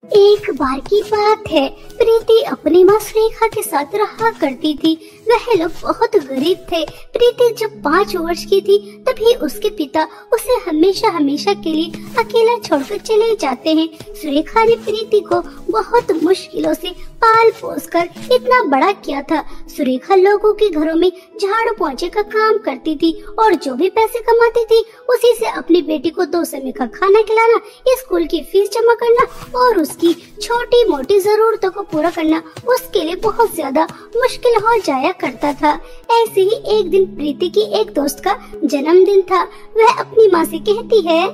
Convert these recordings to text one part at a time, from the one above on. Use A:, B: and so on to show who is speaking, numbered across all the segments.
A: एक बार की बात है, प्रीति अपनी माँ सुरेखा के साथ रहा करती थी। वह लोग बहुत गरीब थे। प्रीति जब 5 वर्ष की थी तभी उसके पिता उसे हमेशा हमेशा के लिए अकेला छोड़कर चले जाते हैं। सुरेखा ने प्रीति को बहुत मुश्किलों से पाल पोस कर इतना बड़ा किया था। सुरेखा लोगों के घरों में झाड़ू पोंछे का काम करती थी और जो भी पैसे कमाती थी उसी से अपनी बेटी को 2 समय का खाना खिलाना, स्कूल की फीस जमा करना और उसकी छोटी मोटी जरूरतों को पूरा करना उसके लिए बहुत ज्यादा मुश्किल हो जाया करता था। ऐसे ही एक दिन प्रीति की एक दोस्त का जन्मदिन था। वह अपनी माँ से कहती है,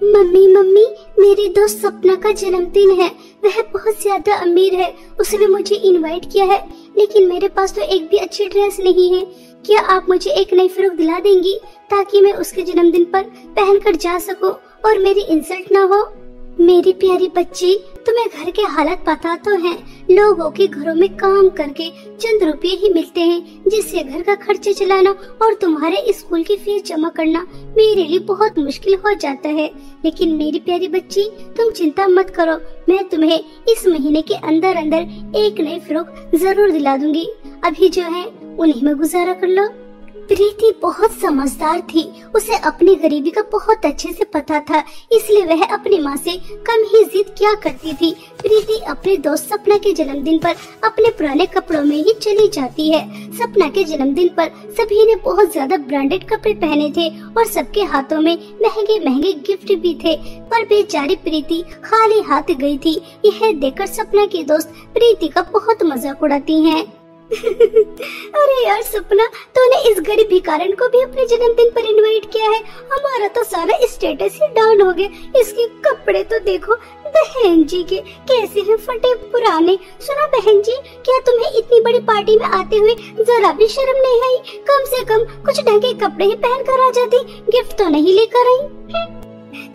A: मम्मी मम्मी, मेरी दोस्त सपना का जन्मदिन है। वह बहुत ज्यादा अमीर है, उसने मुझे इनवाइट किया है, लेकिन मेरे पास तो एक भी अच्छी ड्रेस नहीं है। क्या आप मुझे एक नई फ्रॉक दिला देंगी ताकि मैं उसके जन्मदिन पर पहनकर जा सकूं और मेरी इंसल्ट ना हो? मेरी प्यारी बच्ची, तुम्हें घर के हालात पता तो हैं। लोगों के घरों में काम करके चंद रुपए ही मिलते हैं, जिससे घर का खर्चा चलाना और तुम्हारे स्कूल की फीस जमा करना मेरे लिए बहुत मुश्किल हो जाता है। लेकिन मेरी प्यारी बच्ची, तुम चिंता मत करो, मैं तुम्हें इस महीने के अंदर अंदर एक नई फ्रॉक जरूर दिला दूंगी। अभी जो है उन्हीं में गुजारा कर लो। प्रीति बहुत समझदार थी, उसे अपनी गरीबी का बहुत अच्छे से पता था, इसलिए वह अपनी माँ से कम ही जिद किया करती थी। प्रीति अपने दोस्त सपना के जन्मदिन पर अपने पुराने कपड़ों में ही चली जाती है। सपना के जन्मदिन पर सभी ने बहुत ज्यादा ब्रांडेड कपड़े पहने थे और सबके हाथों में महंगे महंगे गिफ्ट भी थे, पर बेचारी प्रीति खाली हाथ गई थी। यह देखकर सपना की दोस्त प्रीति का बहुत मजाक उड़ाती हैं। अरे यार सपना, तूने इस गरीब भिखारन को भी अपने जन्मदिन पर इनवाइट किया है। हमारा तो सारा स्टेटस ही डाउन हो गया। इसके कपड़े तो देखो, बहन जी के कैसे हैं, फटे पुराने। सुनो बहन जी, क्या तुम्हें इतनी बड़ी पार्टी में आते हुए जरा भी शर्म नहीं आई? कम से कम कुछ ढंग के कपड़े ही पहन कर आ जाती, गिफ्ट तो नहीं लेकर आई।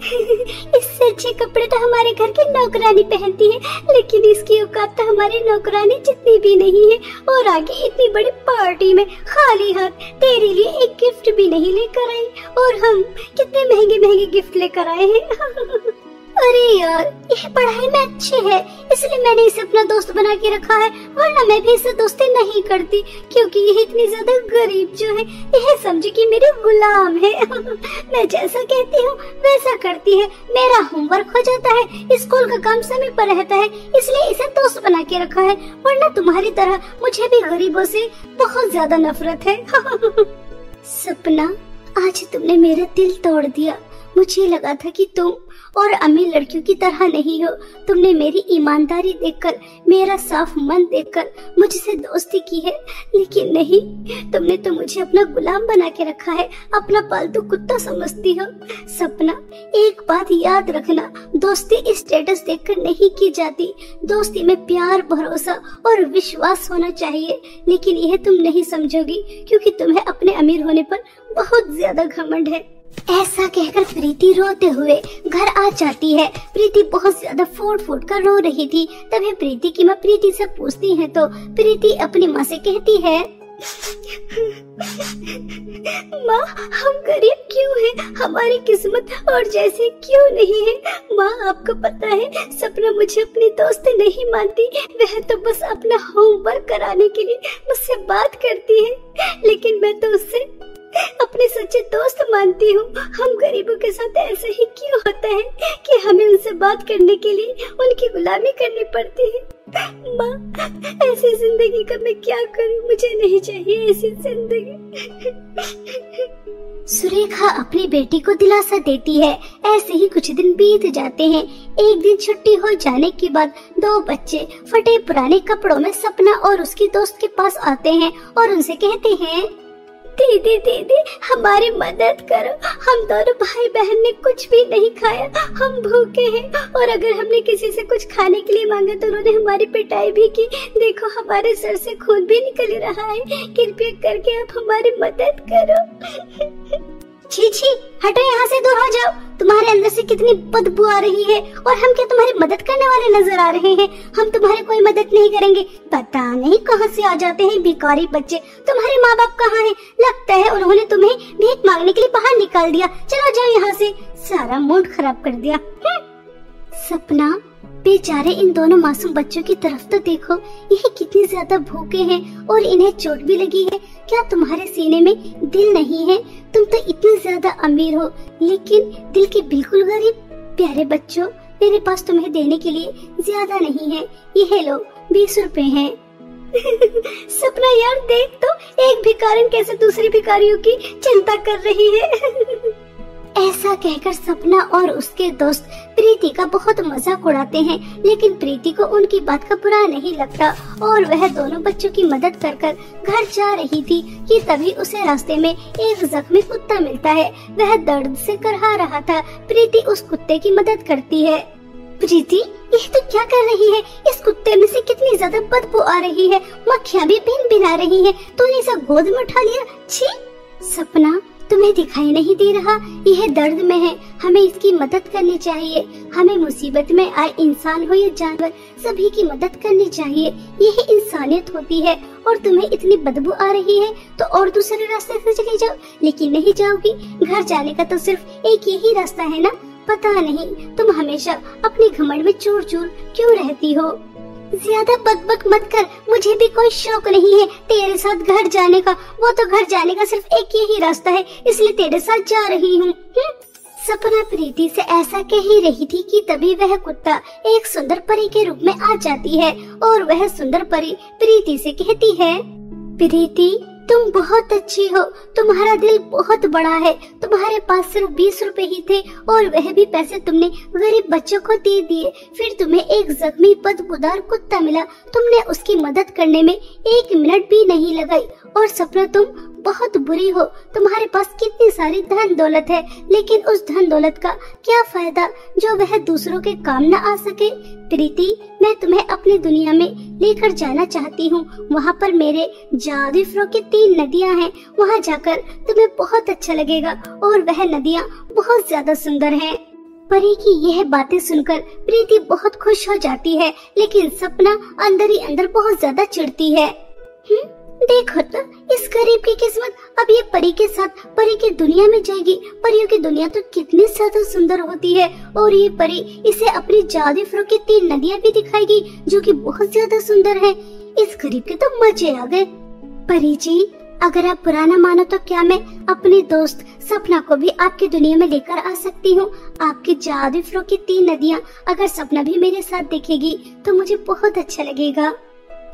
A: इससे अच्छे कपड़े तो हमारे घर की नौकरानी पहनती है, लेकिन इसकी औकात तो हमारी नौकरानी जितनी भी नहीं है। और आगे इतनी बड़ी पार्टी में खाली हाथ तेरे लिए एक गिफ्ट भी नहीं लेकर आई, और हम कितने महंगे महंगे गिफ्ट लेकर आए हैं। अरे यार, यह पढ़ाई में अच्छे है इसलिए मैंने इसे अपना दोस्त बना के रखा है, वरना मैं भी इससे दोस्ती नहीं करती, क्योंकि यह इतनी ज्यादा गरीब जो है यह समझे कि मेरे गुलाम है। मैं जैसा कहती हूँ वैसा करती है, मेरा होमवर्क हो जाता है, स्कूल का काम समय पर रहता है, इसलिए इसे दोस्त बना के रखा है, वरना तुम्हारी तरह मुझे भी गरीबों से बहुत ज्यादा नफरत है। सपना, आज तुमने मेरा दिल तोड़ दिया। मुझे लगा था कि तुम और अमीर लड़कियों की तरह नहीं हो। तुमने मेरी ईमानदारी देखकर, मेरा साफ मन देखकर मुझसे दोस्ती की है, लेकिन नहीं, तुमने तो मुझे अपना गुलाम बना के रखा है, अपना पालतू कुत्ता समझती हो। सपना, एक बात याद रखना, दोस्ती स्टेटस देखकर नहीं की जाती। दोस्ती में प्यार, भरोसा और विश्वास होना चाहिए, लेकिन यह तुम नहीं समझोगी क्योंकि तुम्हें अपने अमीर होने पर बहुत ज्यादा घमंड है। ऐसा कहकर प्रीति रोते हुए घर आ जाती है। प्रीति बहुत ज्यादा फूट फूट कर रो रही थी। तभी प्रीति की माँ प्रीति से पूछती है तो प्रीति अपनी माँ से कहती है, माँ, हम गरीब क्यों हैं? हमारी किस्मत और जैसे क्यों नहीं है? माँ, आपको पता है सपना मुझे अपनी दोस्त नहीं मानती, वह तो बस अपना होमवर्क कराने के लिए मुझसे बात करती है, लेकिन मैं तो उससे अपने सच्चे दोस्त मानती हूँ। हम गरीबों के साथ ऐसा ही क्यों होता है कि हमें उनसे बात करने के लिए उनकी गुलामी करनी पड़ती है? माँ, ऐसी जिंदगी का मैं क्या करूँ? मुझे नहीं चाहिए ऐसी जिंदगी। सुरेखा अपनी बेटी को दिलासा देती है। ऐसे ही कुछ दिन बीत जाते हैं। एक दिन छुट्टी हो जाने के बाद 2 बच्चे फटे पुराने कपड़ों में सपना और उसकी दोस्त के पास आते हैं और उनसे कहते हैं, दीदी दीदी, हमारी मदद करो, हम दोनों भाई बहन ने कुछ भी नहीं खाया, हम भूखे हैं, और अगर हमने किसी से कुछ खाने के लिए मांगा तो उन्होंने हमारी पिटाई भी की। देखो, हमारे सर से खून भी निकल रहा है, कृपया करके आप हमारी मदद करो। छी छी, हटो यहाँ से, दूर हो जाओ। तुम्हारे अंदर से कितनी बदबू आ रही है, और हम क्या तुम्हारी मदद करने वाले नजर आ रहे हैं? हम तुम्हारी कोई मदद नहीं करेंगे। पता नहीं कहाँ से आ जाते हैं भिखारी बच्चे। तुम्हारे माँ बाप कहाँ हैं? लगता है उन्होंने तुम्हें भीख मांगने के लिए बाहर निकाल दिया। चलो जाओ यहाँ से, सारा मूड खराब कर दिया। सपना, बेचारे इन दोनों मासूम बच्चों की तरफ तो देखो, यह कितनी ज्यादा भूखे हैं और इन्हें चोट भी लगी है। क्या तुम्हारे सीने में दिल नहीं है? तुम तो इतने ज्यादा अमीर हो लेकिन दिल के बिल्कुल गरीब। प्यारे बच्चों, मेरे पास तुम्हें देने के लिए ज्यादा नहीं है, ये लो 20 रुपए हैं। सपना यार देख तो, एक भिखारिन कैसे दूसरी भिखारियों की चिंता कर रही है। ऐसा कहकर सपना और उसके दोस्त प्रीति का बहुत मजाक उड़ाते हैं, लेकिन प्रीति को उनकी बात का बुरा नहीं लगता और वह दोनों बच्चों की मदद कर कर घर जा रही थी कि तभी उसे रास्ते में एक जख्मी कुत्ता मिलता है। वह दर्द से करहा रहा था। प्रीति उस कुत्ते की मदद करती है। प्रीति, यह तो क्या कर रही है? इस कुत्ते में से कितनी ज्यादा बदबू आ रही है, मक्खियाँ भी भिन भिना रही है। तूने इसे गोद में उठा लिया? छी! सपना, तुम्हें दिखाई नहीं दे रहा? यह दर्द में है, हमें इसकी मदद करनी चाहिए। हमें मुसीबत में आए इंसान हो या जानवर, सभी की मदद करनी चाहिए। यह इंसानियत होती है। और तुम्हें इतनी बदबू आ रही है तो और दूसरे रास्ते से चली जाओ। लेकिन नहीं जाओगी, घर जाने का तो सिर्फ एक यही रास्ता है ना। पता नहीं तुम हमेशा अपने घमंड में चूर चूर क्यों रहती हो। ज्यादा बकबक मत कर, मुझे भी कोई शौक नहीं है तेरे साथ घर जाने का। वो तो घर जाने का सिर्फ एक यही रास्ता है, इसलिए तेरे साथ जा रही हूँ। सपना प्रीति से ऐसा कह ही रही थी कि तभी वह कुत्ता एक सुंदर परी के रूप में आ जाती है और वह सुंदर परी प्रीति से कहती है, प्रीति तुम बहुत अच्छी हो, तुम्हारा दिल बहुत बड़ा है। तुम्हारे पास सिर्फ 20 रुपए ही थे और वह भी पैसे तुमने गरीब बच्चों को दे दिए। फिर तुम्हें एक जख्मी बदबूदार कुत्ता मिला, तुमने उसकी मदद करने में 1 मिनट भी नहीं लगाई। और सपना तुम बहुत बुरी हो, तुम्हारे पास कितनी सारी धन दौलत है, लेकिन उस धन दौलत का क्या फायदा जो वह दूसरों के काम न आ सके। प्रीति, मैं तुम्हें अपनी दुनिया में लेकर जाना चाहती हूँ। वहाँ पर मेरे जादुई फ्रो की 3 नदियाँ हैं, वहाँ जाकर तुम्हें बहुत अच्छा लगेगा और वह नदियाँ बहुत ज्यादा सुंदर हैं। परी की यह बातें सुनकर प्रीति बहुत खुश हो जाती है, लेकिन सपना अंदर ही अंदर बहुत ज्यादा चिढ़ती है। देखो तो, इस गरीब की किस्मत अब ये परी के साथ परी की दुनिया में जाएगी। परियों की दुनिया तो कितनी ज्यादा सुंदर होती है और ये परी इसे अपनी जादुई फ्रो की 3 नदियाँ भी दिखाएगी जो कि बहुत ज्यादा सुंदर है। इस गरीब के तो मजे आ गए। परी जी, अगर आप बुरा न मानो तो क्या मैं अपनी दोस्त सपना को भी आपकी दुनिया में लेकर आ सकती हूँ? आपकी जादुई फ्रो की 3 नदियाँ अगर सपना भी मेरे साथ देखेगी तो मुझे बहुत अच्छा लगेगा।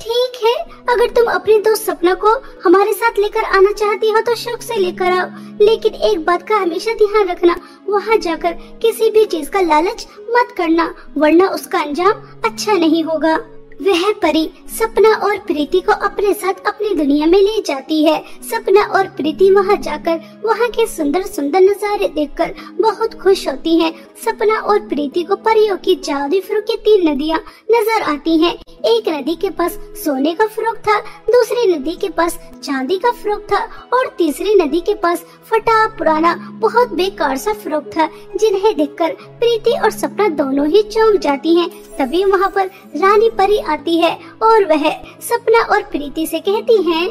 A: ठीक है, अगर तुम अपनी दोस्त सपना को हमारे साथ लेकर आना चाहती हो तो शौक से लेकर आओ, लेकिन एक बात का हमेशा ध्यान रखना, वहाँ जाकर किसी भी चीज का लालच मत करना, वरना उसका अंजाम अच्छा नहीं होगा। वह परी सपना और प्रीति को अपने साथ अपनी दुनिया में ले जाती है। सपना और प्रीति वहाँ जाकर वहाँ के सुंदर सुंदर नजारे देखकर बहुत खुश होती हैं। सपना और प्रीति को परियों की जादुई फ्रो की 3 नदियाँ नजर आती हैं। एक नदी के पास सोने का फ्रॉक था, दूसरी नदी के पास चांदी का फ्रॉक था और तीसरी नदी के पास फटा पुराना बहुत बेकार सा फ्रॉक था, जिन्हें देखकर प्रीति और सपना दोनों ही चौंक जाती हैं। तभी वहाँ पर रानी परी आती है और वह सपना और प्रीति से कहती है,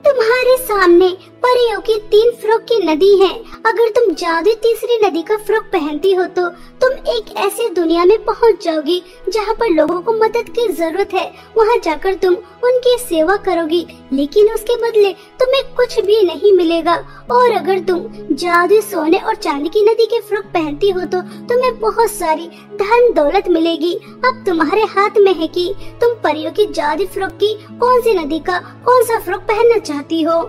A: तुम्हारे सामने परियों की 3 फ्रॉक की नदी है। अगर तुम जादुई तीसरी नदी का फ्रॉक पहनती हो तो तुम एक ऐसी दुनिया में पहुंच जाओगी जहां पर लोगों को मदद की जरूरत है। वहां जाकर तुम उनकी सेवा करोगी, लेकिन उसके बदले तुम्हें कुछ भी नहीं मिलेगा। और अगर तुम जादुई सोने और चांदी की नदी के फ्रॉक पहनती हो तो तुम्हें बहुत सारी धन दौलत मिलेगी। अब तुम्हारे हाथ में है कि तुम परियों की जादुई फ्रॉक की कौन सी नदी का कौन सा फ्रॉक पहनना चाहती हो।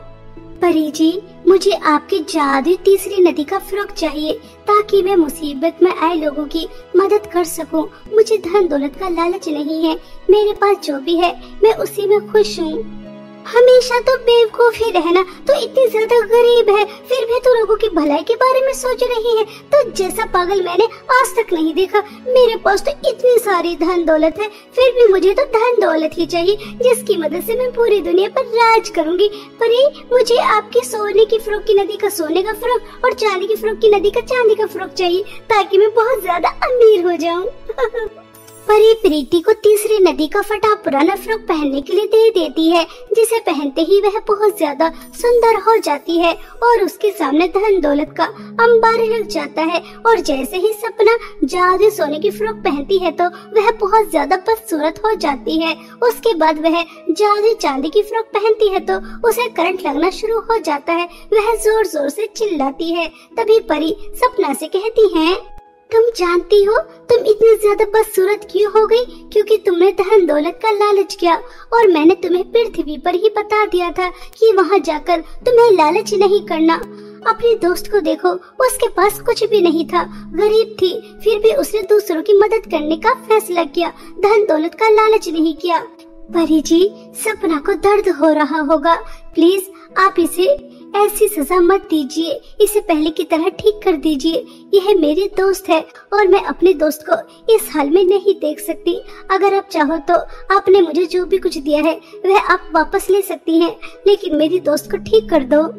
A: परी जी, मुझे आपकी जादुई तीसरी नदी का फ्रॉक चाहिए ताकि मैं मुसीबत में आए लोगों की मदद कर सकूं। मुझे धन दौलत का लालच नहीं है, मेरे पास जो भी है मैं उसी में खुश हूँ। हमेशा तो बेवकूफ ही रहना, तो इतनी ज्यादा गरीब है फिर भी तो लोगों की भलाई के बारे में सोच रही है। तो जैसा पागल मैंने आज तक नहीं देखा। मेरे पास तो इतनी सारी धन दौलत है, फिर भी मुझे तो धन दौलत ही चाहिए जिसकी मदद से मैं पूरी दुनिया पर राज करूंगी। पर मुझे आपकी सोने की फ्रॉक की नदी का सोने का फ्रॉक और चांदी की फ्रॉक की नदी का चांदी का फ्रॉक चाहिए ताकि मैं बहुत ज्यादा अमीर हो जाऊँ। परी प्रीति को तीसरी नदी का फटा पुराना फ्रॉक पहनने के लिए दे देती है, जिसे पहनते ही वह बहुत ज्यादा सुंदर हो जाती है और उसके सामने धन दौलत का अंबार लग जाता है। और जैसे ही सपना जादू सोने की फ्रॉक पहनती है तो वह बहुत ज्यादा बदसूरत हो जाती है। उसके बाद वह जादू चांदी की फ्रॉक पहनती है तो उसे करंट लगना शुरू हो जाता है। वह जोर जोर से चिल्लाती है। तभी परी सपना से कहती है, तुम जानती हो तुम इतनी ज्यादा बदसूरत क्यों हो गई? क्योंकि तुमने धन दौलत का लालच किया और मैंने तुम्हें पृथ्वी पर ही बता दिया था कि वहाँ जाकर तुम्हें लालच नहीं करना। अपने दोस्त को देखो, उसके पास कुछ भी नहीं था, गरीब थी, फिर भी उसने दूसरों की मदद करने का फैसला किया, धन दौलत का लालच नहीं किया। परी जी, सपना को दर्द हो रहा होगा, प्लीज आप इसे ऐसी सजा मत दीजिए, इसे पहले की तरह ठीक कर दीजिए। यह मेरी दोस्त है और मैं अपने दोस्त को इस हाल में नहीं देख सकती। अगर आप चाहो तो आपने मुझे जो भी कुछ दिया है वह आप वापस ले सकती हैं, लेकिन मेरी दोस्त को ठीक कर दो।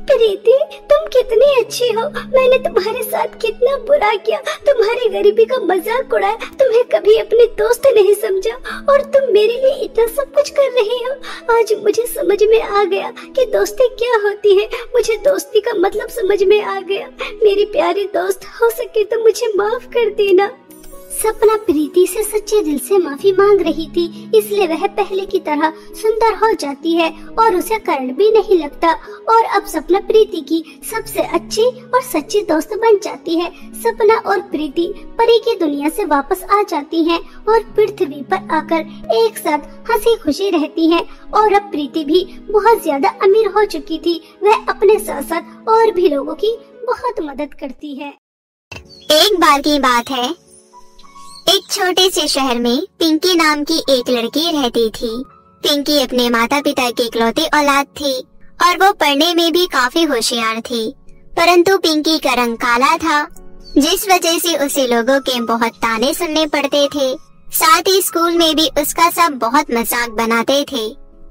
A: प्रीति, तुम कितनी अच्छी हो, मैंने तुम्हारे साथ कितना बुरा किया, तुम्हारी गरीबी का मजाक उड़ाया, तुम्हें कभी अपने दोस्त नहीं समझा और तुम मेरे लिए इतना सब कुछ कर रही हो। आज मुझे समझ में आ गया कि दोस्ती क्या होती है, मुझे दोस्ती का मतलब समझ में आ गया। मेरी प्यारी दोस्त, हो सके तो मुझे माफ कर देना। सपना प्रीति से सच्चे दिल से माफी मांग रही थी, इसलिए वह पहले की तरह सुंदर हो जाती है और उसे करंट भी नहीं लगता। और अब सपना प्रीति की सबसे अच्छी और सच्ची दोस्त बन जाती है। सपना और प्रीति परी की दुनिया से वापस आ जाती हैं और पृथ्वी पर आकर एक साथ हंसी खुशी रहती हैं। और अब प्रीति भी बहुत ज्यादा अमीर हो चुकी थी, वह अपने साथ साथ और भी लोगों की बहुत मदद करती है।
B: एक बार की बात है, एक छोटे से शहर में पिंकी नाम की एक लड़की रहती थी। पिंकी अपने माता पिता की इकलौती औलाद थी और वो पढ़ने में भी काफी होशियार थी, परंतु पिंकी का रंग काला था, जिस वजह से उसे लोगों के बहुत ताने सुनने पड़ते थे। साथ ही स्कूल में भी उसका सब बहुत मजाक बनाते थे।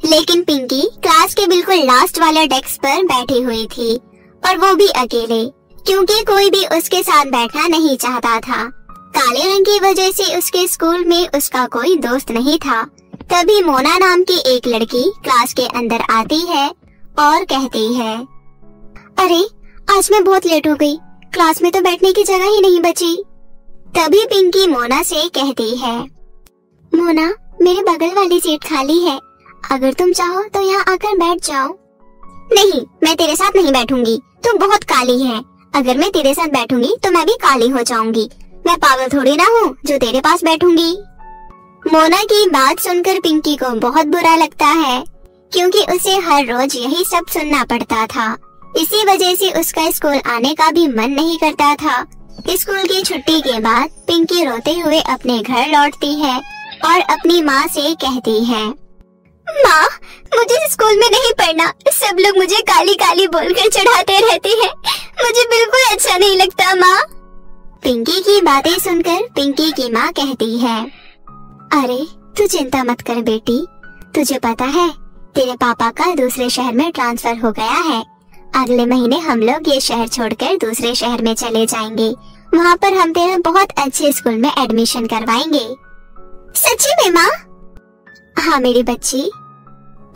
B: लेकिन पिंकी क्लास के बिल्कुल लास्ट वाले डेस्क पर बैठी हुई थी, और वो भी अकेले, क्योंकि कोई भी उसके साथ बैठना नहीं चाहता था। काले रंग की वजह से उसके स्कूल में उसका कोई दोस्त नहीं था। तभी मोना नाम की एक लड़की क्लास के अंदर आती है और कहती है, अरे आज मैं बहुत लेट हो गई, क्लास में तो बैठने की जगह ही नहीं बची। तभी पिंकी मोना से कहती है, मोना, मेरे बगल वाली सीट खाली है, अगर तुम चाहो तो यहाँ आकर बैठ जाओ। नहीं, मैं तेरे साथ नहीं बैठूंगी, तुम बहुत काली है, अगर मैं तेरे साथ बैठूंगी तो मैं भी काली हो जाऊंगी, मैं पागल थोड़ी ना हूँ जो तेरे पास बैठूंगी। मोना की बात सुनकर पिंकी को बहुत बुरा लगता है, क्योंकि उसे हर रोज यही सब सुनना पड़ता था। इसी वजह से उसका स्कूल आने का भी मन नहीं करता था। स्कूल की छुट्टी के बाद पिंकी रोते हुए अपने घर लौटती है और अपनी माँ से कहती है, माँ, मुझे स्कूल में नहीं पढ़ना, सब लोग मुझे काली काली बोलकर चिढ़ाते रहते हैं, मुझे बिल्कुल अच्छा नहीं लगता माँ। पिंकी की बातें सुनकर पिंकी की माँ कहती है, अरे तू चिंता मत कर बेटी, तुझे पता है तेरे पापा का दूसरे शहर में ट्रांसफर हो गया है, अगले महीने हम लोग ये शहर छोड़कर दूसरे शहर में चले जाएंगे, वहाँ पर हम तेरा बहुत अच्छे स्कूल में एडमिशन करवाएंगे। सच्ची में माँ? हाँ मेरी बच्ची।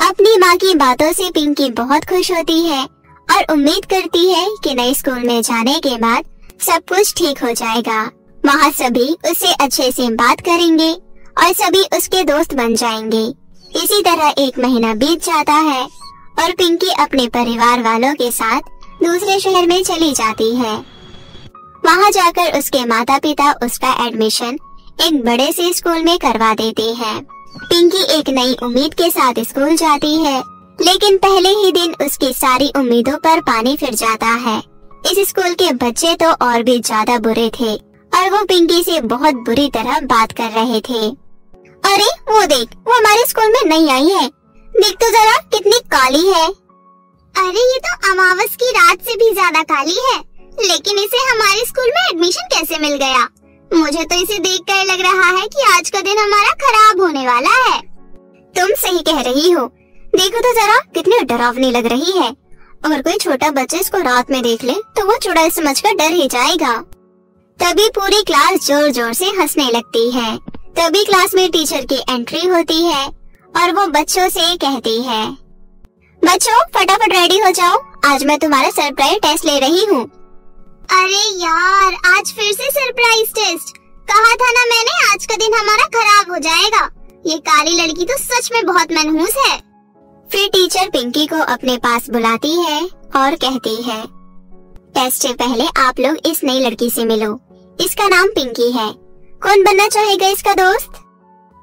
B: अपनी माँ की बातों से पिंकी बहुत खुश होती है और उम्मीद करती है कि नए स्कूल में जाने के बाद सब कुछ ठीक हो जाएगा, वहाँ सभी उससे अच्छे से बात करेंगे और सभी उसके दोस्त बन जाएंगे। इसी तरह एक महीना बीत जाता है और पिंकी अपने परिवार वालों के साथ दूसरे शहर में चली जाती है। वहाँ जाकर उसके माता पिता उसका एडमिशन एक बड़े से स्कूल में करवा देते हैं। पिंकी एक नई उम्मीद के साथ स्कूल जाती है, लेकिन पहले ही दिन उसकी सारी उम्मीदों पर पानी फिर जाता है। इस स्कूल के बच्चे तो और भी ज्यादा बुरे थे और वो पिंकी से बहुत बुरी तरह बात कर रहे थे। अरे वो देख, वो हमारे स्कूल में नहीं आई है, देख तो जरा कितनी काली है। अरे ये तो अमावस की रात से भी ज्यादा काली है, लेकिन इसे हमारे स्कूल में एडमिशन कैसे मिल गया? मुझे तो इसे देखकर लग रहा है कि आज का दिन हमारा खराब होने वाला है। तुम सही कह रही हो, देखो तो जरा कितनी डरावनी लग रही है। अगर कोई छोटा बच्चा इसको रात में देख ले तो वो चुड़ैल समझकर डर ही जाएगा। तभी पूरी क्लास जोर जोर से हंसने लगती है। तभी क्लास में टीचर की एंट्री होती है और वो बच्चों से कहती है, बच्चों फटाफट रेडी हो जाओ, आज मैं तुम्हारा सरप्राइज टेस्ट ले रही हूँ।
C: अरे यार, आज फिर से सरप्राइज टेस्ट? कहा था ना मैंने, आज का दिन हमारा खराब हो जाएगा। ये काली लड़की तो सच में बहुत मनहूस है।
B: फिर टीचर पिंकी को अपने पास बुलाती है और कहती है, टेस्ट से पहले आप लोग इस नई लड़की से मिलो। इसका नाम पिंकी है। कौन बनना चाहेगा इसका दोस्त?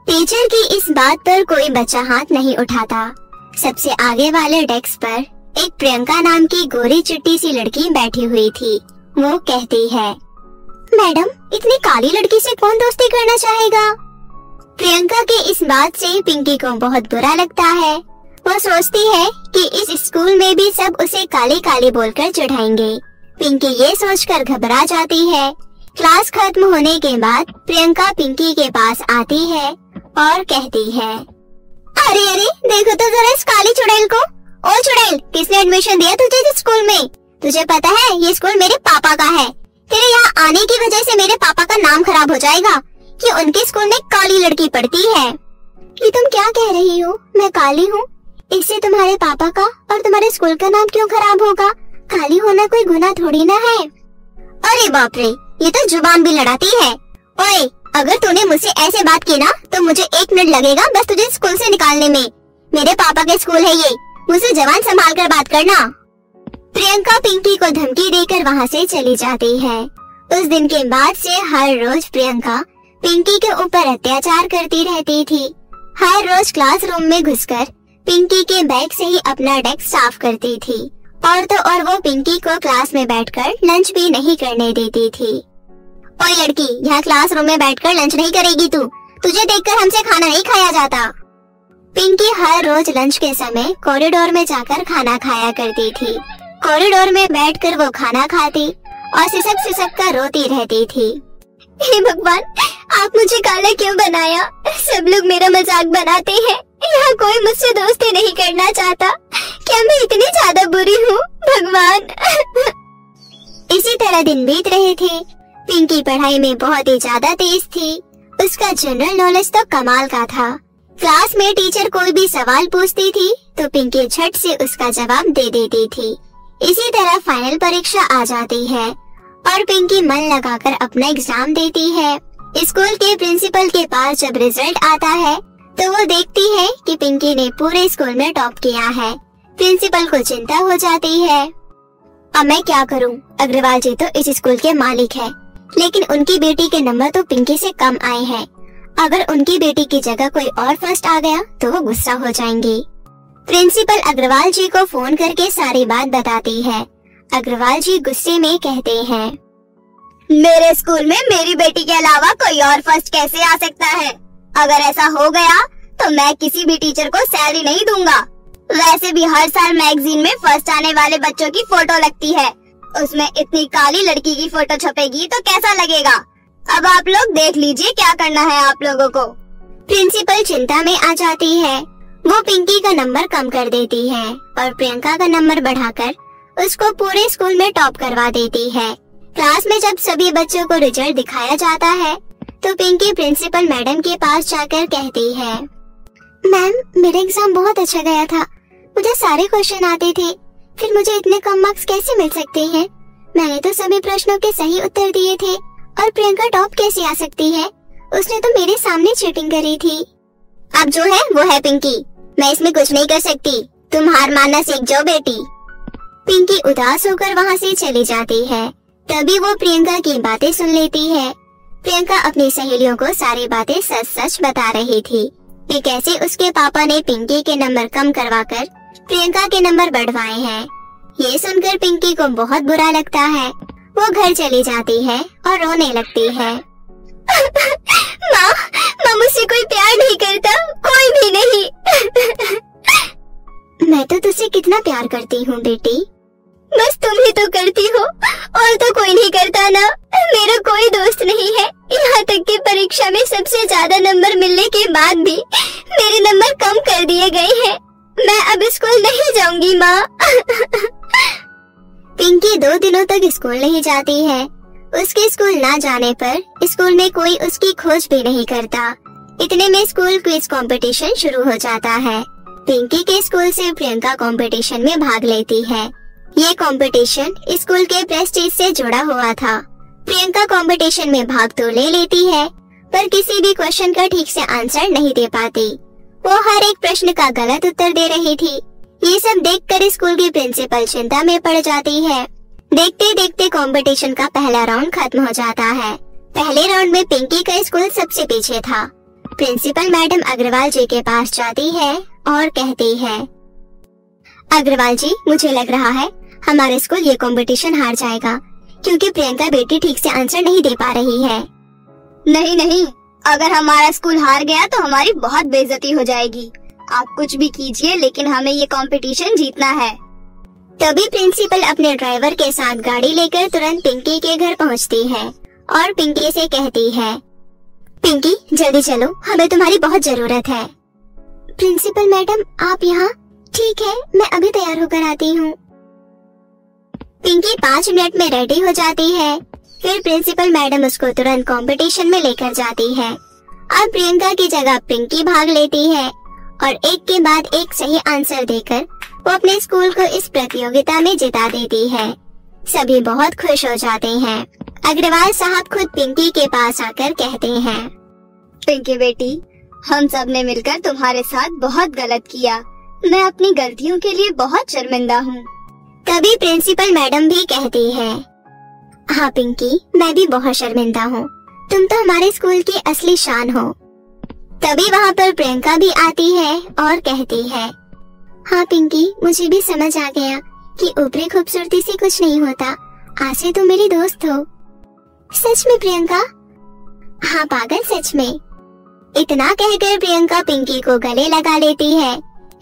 B: टीचर की इस बात पर कोई बच्चा हाथ नहीं उठाता। सबसे आगे वाले डेस्क पर एक प्रियंका नाम की गोरी चिट्टी सी लड़की बैठी हुई थी। वो कहती है, मैडम, इतनी काली लड़की से कौन दोस्ती करना चाहेगा? प्रियंका की इस बात से पिंकी को बहुत बुरा लगता है। वो सोचती है कि इस स्कूल में भी सब उसे काली काली बोलकर चिढ़ाएंगे। पिंकी ये सोचकर घबरा जाती है। क्लास खत्म होने के बाद प्रियंका पिंकी के पास आती है और कहती है, अरे अरे, देखो तो जरा इस काली चुड़ैल को। ओ चुड़ैल, किसने एडमिशन दिया तुझे इस स्कूल में? तुझे पता है ये स्कूल मेरे पापा का है। तेरे यहाँ आने की वजह से मेरे पापा का नाम खराब हो जाएगा कि उनके स्कूल में काली लड़की पढ़ती है। ये तुम क्या कह रही हो? मैं काली हूँ, इससे तुम्हारे पापा का और तुम्हारे स्कूल का नाम क्यों खराब होगा? काली होना कोई गुनाह थोड़ी ना है। अरे बाप रे, ये तो जुबान भी लड़ाती है। ओए, अगर तूने मुझसे ऐसे बात की ना तो मुझे 1 मिनट लगेगा बस तुझे स्कूल से निकालने में। मेरे पापा का स्कूल है ये, मुझसे जबान संभाल कर बात करना। प्रियंका पिंकी को धमकी देकर वहाँ से चली जाती है। उस दिन के बाद से हर रोज प्रियंका पिंकी के ऊपर अत्याचार करती रहती थी। हर रोज क्लासरूम में घुसकर पिंकी के बैग से ही अपना डेस्क साफ करती थी और तो और वो पिंकी को क्लास में बैठकर लंच भी नहीं करने देती थी। ओए लड़की, यहाँ क्लासरूम में बैठकर लंच नहीं करेगी तू। तुझे देखकर हमसे खाना नहीं खाया जाता। पिंकी हर रोज लंच के समय कॉरिडोर में जाकर खाना खाया करती थी। कॉरिडोर में बैठकर वो खाना खाती और सिसक सिसक कर रोती रहती थी। हे भगवान, आप मुझे काला क्यों बनाया? सब लोग मेरा मजाक बनाते हैं। यहाँ कोई मुझसे दोस्ती नहीं करना चाहता। क्या मैं इतनी ज्यादा बुरी हूँ भगवान? इसी तरह दिन बीत रहे थे। पिंकी पढ़ाई में बहुत ही ज्यादा तेज थी। उसका जनरल नॉलेज तो कमाल का था। क्लास में टीचर कोई भी सवाल पूछती थी तो पिंकी झट से उसका जवाब दे देती थी। इसी तरह फाइनल परीक्षा आ जाती है और पिंकी मन लगाकर अपना एग्जाम देती है। स्कूल के प्रिंसिपल के पास जब रिजल्ट आता है तो वो देखती है कि पिंकी ने पूरे स्कूल में टॉप किया है। प्रिंसिपल को चिंता हो जाती है। अब मैं क्या करूं? अग्रवाल जी तो इस स्कूल के मालिक है, लेकिन उनकी बेटी के नंबर तो पिंकी से कम आए हैं। अगर उनकी बेटी की जगह कोई और फर्स्ट आ गया तो वो गुस्सा हो जाएंगी। प्रिंसिपल अग्रवाल जी को फोन करके सारी बात बताती है। अग्रवाल जी गुस्से में कहते हैं, मेरे स्कूल में मेरी बेटी के अलावा कोई और फर्स्ट कैसे आ सकता है? अगर ऐसा हो गया तो मैं किसी भी टीचर को सैलरी नहीं दूंगा। वैसे भी हर साल मैगजीन में फर्स्ट आने वाले बच्चों की फोटो लगती है, उसमें इतनी काली लड़की की फोटो छपेगी तो कैसा लगेगा? अब आप लोग देख लीजिए क्या करना है आप लोगों को। प्रिंसिपल चिंता में आ जाती है। वो पिंकी का नंबर कम कर देती है और प्रियंका का नंबर बढ़ाकर उसको पूरे स्कूल में टॉप करवा देती है। क्लास में जब सभी बच्चों को रिजल्ट दिखाया जाता है तो पिंकी प्रिंसिपल मैडम के पास जाकर कहती है, मैम, मेरा एग्जाम बहुत अच्छा गया था। मुझे सारे क्वेश्चन आते थे, फिर मुझे इतने कम मार्क्स कैसे मिल सकते हैं? मैंने तो सभी प्रश्नों के सही उत्तर दिए थे और प्रियंका टॉप कैसे आ सकती है? उसने तो मेरे सामने चीटिंग करी थी। अब जो है वो है पिंकी, मैं इसमें कुछ नहीं कर सकती। तुम हार मानना सीख जाओ बेटी। पिंकी उदास होकर वहाँ से चली जाती है। तभी वो प्रियंका की बातें सुन लेती है। प्रियंका अपनी सहेलियों को सारी बातें सच सच बता रही थी कि कैसे उसके पापा ने पिंकी के नंबर कम करवाकर प्रियंका के नंबर बढ़वाए हैं। ये सुनकर पिंकी को बहुत बुरा लगता है। वो घर चली जाती है और रोने लगती है। माँ मुझसे कोई प्यार नहीं करता, कोई भी नहीं। मैं तो तुझसे कितना प्यार करती हूँ बेटी। बस तुम ही तो करती हो, और तो कोई नहीं करता ना। मेरा कोई दोस्त नहीं है। यहाँ तक कि परीक्षा में सबसे ज्यादा नंबर मिलने के बाद भी मेरे नंबर कम कर दिए गए हैं। मैं अब स्कूल नहीं जाऊंगी माँ। पिंकी 2 दिनों तक स्कूल नहीं जाती है। उसके स्कूल ना जाने पर स्कूल में कोई उसकी खोज भी नहीं करता। इतने में स्कूल क्विज कंपटीशन शुरू हो जाता है। पिंकी के स्कूल से प्रियंका कंपटीशन में भाग लेती है। ये कंपटीशन स्कूल के प्रेस्टीज से जुड़ा हुआ था। प्रियंका कंपटीशन में भाग तो ले लेती है, पर किसी भी क्वेश्चन का ठीक से आंसर नहीं दे पाती। वो हर एक प्रश्न का गलत उत्तर दे रही थी। ये सब देखकर स्कूल की प्रिंसिपल चिंता में पड़ जाती है। देखते देखते कंपटीशन का पहला राउंड खत्म हो जाता है। पहले राउंड में पिंकी का स्कूल सबसे पीछे था। प्रिंसिपल मैडम अग्रवाल जी के पास जाती है और कहती है, अग्रवाल जी, मुझे लग रहा है हमारा स्कूल ये कंपटीशन हार जाएगा, क्योंकि प्रियंका बेटी ठीक से आंसर नहीं दे पा रही है।
C: नहीं नहीं, अगर हमारा स्कूल हार गया तो हमारी बहुत बेइज्जती हो जाएगी। आप कुछ भी कीजिए, लेकिन हमें ये कंपटीशन जीतना है।
B: तभी प्रिंसिपल अपने ड्राइवर के साथ गाड़ी लेकर तुरंत पिंकी के घर पहुंचती है और पिंकी से कहती है, पिंकी जल्दी चलो, हमें तुम्हारी बहुत जरूरत है। प्रिंसिपल मैडम, आप यहाँ? ठीक है, मैं अभी तैयार होकर आती हूँ। पिंकी 5 मिनट में रेडी हो जाती है। फिर प्रिंसिपल मैडम उसको तुरंत कंपटीशन में लेकर जाती है। अब प्रियंका की जगह पिंकी भाग लेती है और एक के बाद एक सही आंसर देकर वो अपने स्कूल को इस प्रतियोगिता में जिता देती है। सभी बहुत खुश हो जाते हैं। अग्रवाल साहब खुद पिंकी के पास आकर कहते हैं,
C: पिंकी बेटी, हम सब ने मिलकर तुम्हारे साथ बहुत गलत किया। मैं अपनी गलतियों के लिए बहुत शर्मिंदा हूँ।
B: तभी प्रिंसिपल मैडम भी कहती है, हाँ पिंकी, मैं भी बहुत शर्मिंदा हूँ। तुम तो हमारे स्कूल की असली शान हो। तभी वहाँ पर प्रियंका भी आती है और कहती है, हाँ पिंकी, मुझे भी समझ आ गया कि ऊपरी खूबसूरती से कुछ नहीं होता। आज से तुम मेरी दोस्त हो। सच में प्रियंका? हाँ पागल, सच में। इतना कहकर प्रियंका पिंकी को गले लगा लेती है।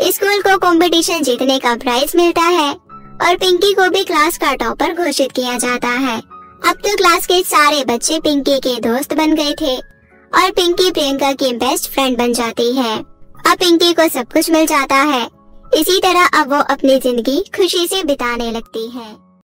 B: स्कूल को कंपटीशन जीतने का प्राइज मिलता है और पिंकी को भी क्लास का टॉपर घोषित किया जाता है। अब तो क्लास के सारे बच्चे पिंकी के दोस्त बन गए थे और पिंकी प्रियंका की बेस्ट फ्रेंड बन जाती है। अब पिंकी को सब कुछ मिल जाता है। इसी तरह अब वो अपनी जिंदगी खुशी से बिताने लगती है।